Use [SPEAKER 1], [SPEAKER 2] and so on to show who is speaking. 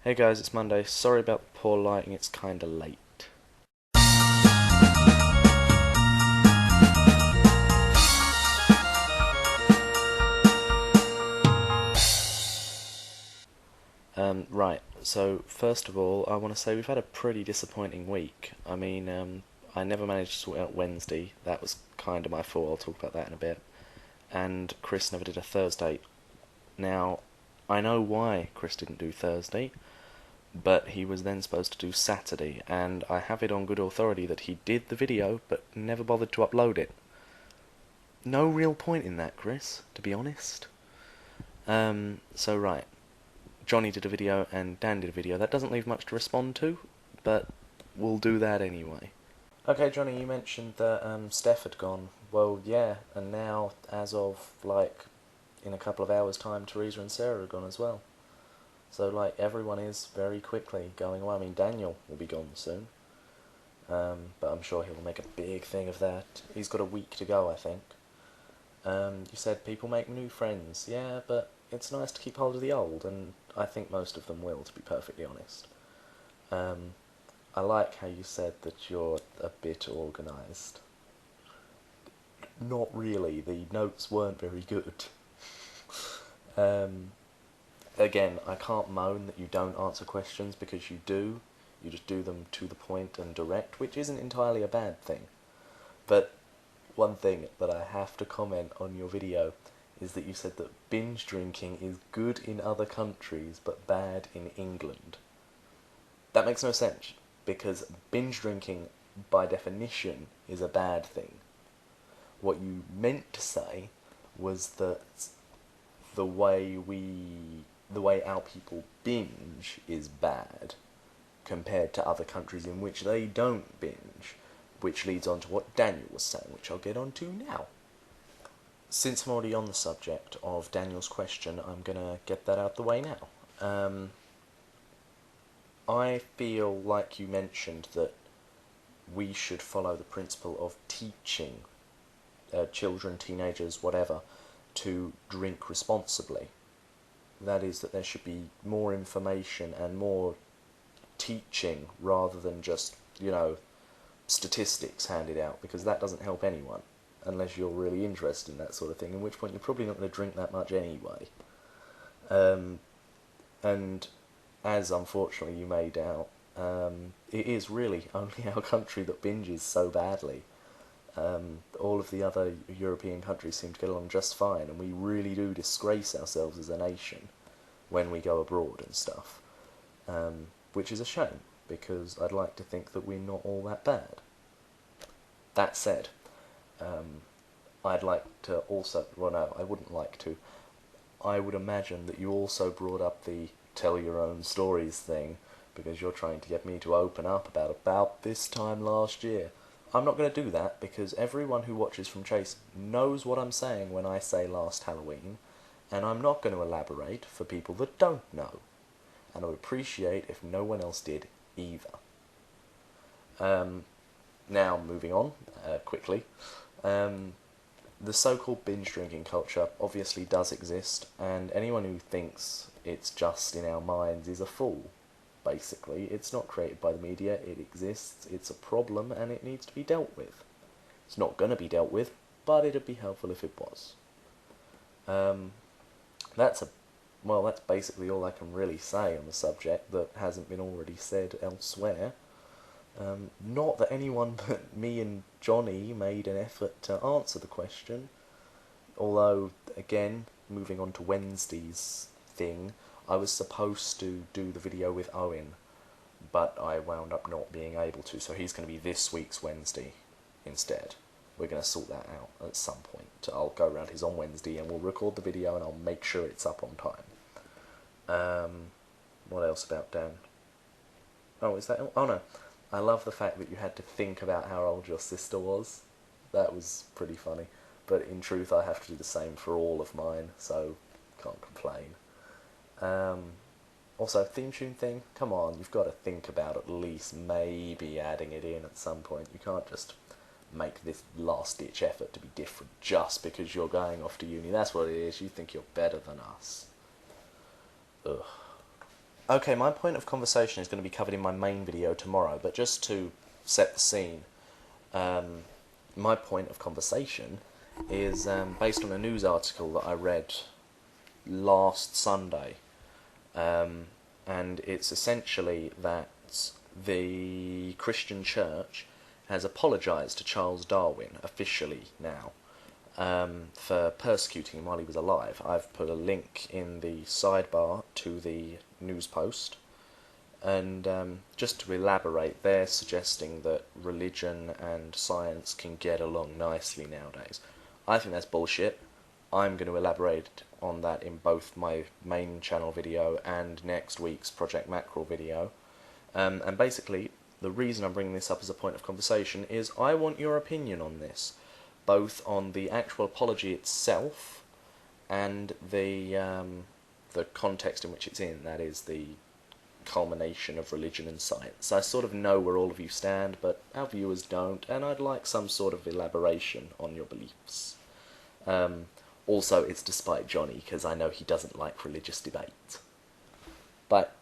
[SPEAKER 1] Hey guys, it's Monday. Sorry about the poor lighting, it's kinda late. Right, so first of all, I want to say we've had a pretty disappointing week. I never managed to sort out Wednesday. That was kind of my fault. I'll talk about that in a bit. And Chris never did a Thursday. Now, I know why Chris didn't do Thursday, but he was then supposed to do Saturday, and I have it on good authority that he did the video, but never bothered to upload it. No real point in that, Chris, to be honest. So right, Johnny did a video and Dan did a video. That doesn't leave much to respond to, but we'll do that anyway. Okay, Johnny, you mentioned that Steph had gone. Well, yeah, and now, as of, in a couple of hours' time, Teresa and Sarah are gone as well. So, everyone is very quickly going away. I mean, Daniel will be gone soon, but I'm sure he'll make a big thing of that. He's got a week to go, I think. You said people make new friends. Yeah, but it's nice to keep hold of the old, and I think most of them will, to be perfectly honest. I like how you said that you're a bit organised. Not really, the notes weren't very good. Again, I can't moan that you don't answer questions, because you do. You just do them to the point and direct, which isn't entirely a bad thing. But one thing that I have to comment on your video is that you said that binge drinking is good in other countries but bad in England. That makes no sense, because binge drinking, by definition, is a bad thing. What you meant to say was that the way our people binge is bad compared to other countries in which they don't binge, which leads on to what Daniel was saying, which I'll get on to now. Since I'm already on the subject of Daniel's question, I'm going to get that out the way now. I feel like you mentioned that we should follow the principle of teaching children, teenagers, whatever, to drink responsibly. That is, that there should be more information and more teaching rather than just, statistics handed out, because that doesn't help anyone, unless you're really interested in that sort of thing, in which point you're probably not going to drink that much anyway. And as unfortunately you may doubt, it is really only our country that binges so badly. All of the other European countries seem to get along just fine, and we really do disgrace ourselves as a nation when we go abroad and stuff, which is a shame, because I'd like to think that we're not all that bad. That said, I'd like to also, well no, I wouldn't like to, I would imagine that you also brought up the tell your own stories thing, because you're trying to get me to open up about this time last year. I'm not going to do that, because everyone who watches from Chase knows what I'm saying when I say last Halloween, and I'm not going to elaborate for people that don't know, and I would appreciate if no one else did either. Now, moving on, quickly, the so-called binge drinking culture obviously does exist, and anyone who thinks it's just in our minds is a fool. Basically, it's not created by the media, it exists, it's a problem, and it needs to be dealt with. It's not going to be dealt with, but it'd be helpful if it was. That's basically all I can really say on the subject that hasn't been already said elsewhere. Not that anyone but me and Johnny made an effort to answer the question, although, again, moving on to Wednesday's thing, I was supposed to do the video with Owen, but I wound up not being able to, so he's going to be this week's Wednesday instead. We're going to sort that out at some point. I'll go around his on Wednesday and we'll record the video and I'll make sure it's up on time. What else about Dan? Oh, is that... Oh, no. I love the fact that you had to think about how old your sister was. That was pretty funny. But in truth, I have to do the same for all of mine, so can't complain. Also, theme tune thing, come on, you've got to think about at least maybe adding it in at some point. You can't just make this last-ditch effort to be different just because you're going off to uni. That's what it is, you think you're better than us. Ugh. Okay, my point of conversation is going to be covered in my main video tomorrow, but just to set the scene, um, my point of conversation is based on a news article that I read last Sunday, and it's essentially that the Christian Church has apologised to Charles Darwin officially now for persecuting him while he was alive. I've put a link in the sidebar to the news post, and just to elaborate, they're suggesting that religion and science can get along nicely nowadays. I think that's bullshit. I'm going to elaborate on that in both my main channel video and next week's Project Mackerel video. And basically, the reason I'm bringing this up as a point of conversation is I want your opinion on this, both on the actual apology itself and the context in which it's in, that is the culmination of religion and science. I sort of know where all of you stand, but our viewers don't, and I'd like some sort of elaboration on your beliefs. Also, it's despite Johnny, because I know he doesn't like religious debate. But